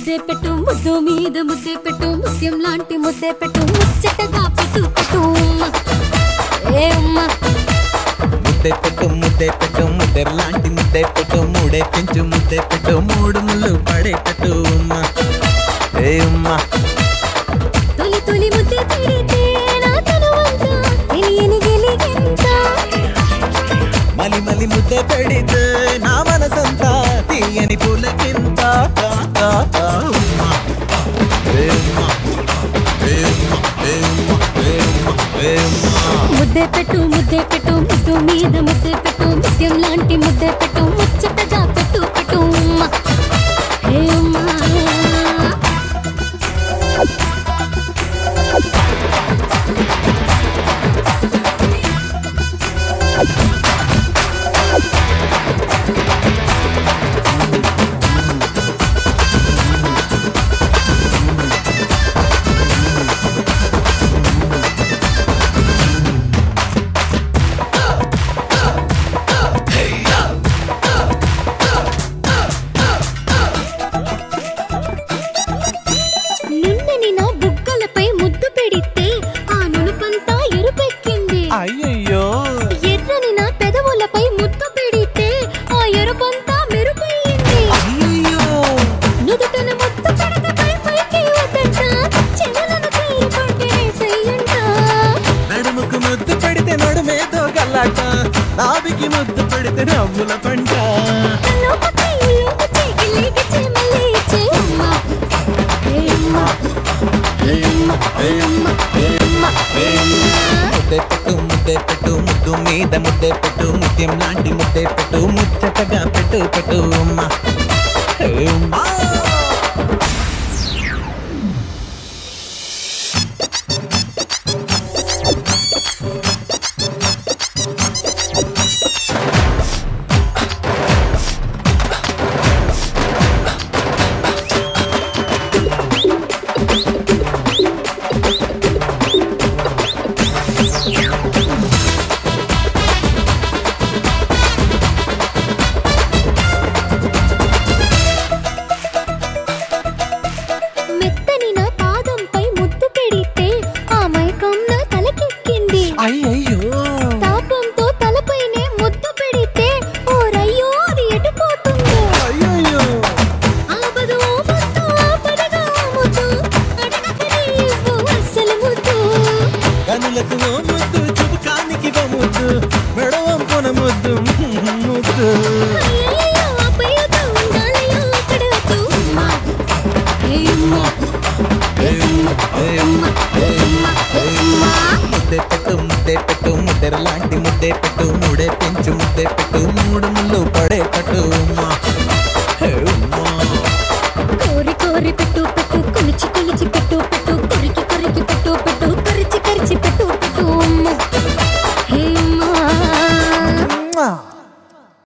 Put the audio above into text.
ముద్దే పెట్టు ముద్దు మీద ముద్దే పెట్టు ముత్యం లాంటి ముద్దే పెట్టు ముచ్చటగా పెట్టు పెట్టు ఏ అమ్మా ముద్దే పెట్టు ముద్దెర లాంటి ముద్దే పెట్టు మూడే పెంచు ముద్దే పెట్టు మూడు ముళ్ళు పడేటట్టు అమ్మా ఏ అమ్మా తొలి తొలి ముద్దే పెడితే నా తనువంతా తెలియని గిలిగింత మలి మలి ముద్దే పెడితే నా మనసంతా తీయని పూలకింత అమ్మా ఏ అమ్మా ఏ అమ్మా ఏ అమ్మా ఏ అమ్మా ఏ అమ్మా ముద్దే పెట్టు ముద్దు మీద ముద్దే పెట్టు ముత్యం లాంటి ముద్దే పెట్టు ముచ్చటగా పెట్టు పెట్టు అమ్మా ఏ అమ్మా అయ్యయ్యో ఎర్రని నా పెదవులపై ముద్దు పెడితే ఆ ఎరుపంతా మెరుపయ్యింది అయ్యయ్యో నుదుటన ముద్దు పెడితే పైకి వద్దంట చెవులను తీరుకుంటే సయ్యంట నడుముకు ముద్దు పెడితే నడుమేదో గల్లాట నాభికి ముద్దు పెడితే నవ్వుల పంట ముద్దే పెట్టు ముద్దు మీద ముద్దే పెట్టు ముత్యం లాంటి ముద్దే పెట్టు ముచ్చటగా పెట్టు పెట్టు అమ్మా అమ్మా అయ్యయ్యో తాపంతో తలపైనే ముద్దు పెడితే ఓ రయ్యో అది ఎటుపోతుందో అయ్యయ్యో ఆపదు ముద్దు ఆపదగా ముద్దు అడగకనే ఇవ్వు అస్సలు ముద్దు కనులకు ఓ ముద్దు చుబుకానికి ఓ ముద్దు మెడవంపున ముద్దు ముద్దు అయ్యయ్యో ఆపయ్యతో ఉండాలయ్యో అక్కడ వద్దు అమ్మా ఏ అమ్మా ఏ అమ్మా ఏ అమ్మా ఏ అమ్మా ఏ అమ్మా ముద్దే పెట్టు ముద్దెర లాంటి ముద్దే పెట్టు మూడే పెంచు ముద్దే పెట్టు మూడు ముళ్ళు పడేటట్టు అమ్మా కోరి కోరి పెట్టు పెట్టు కొలిచి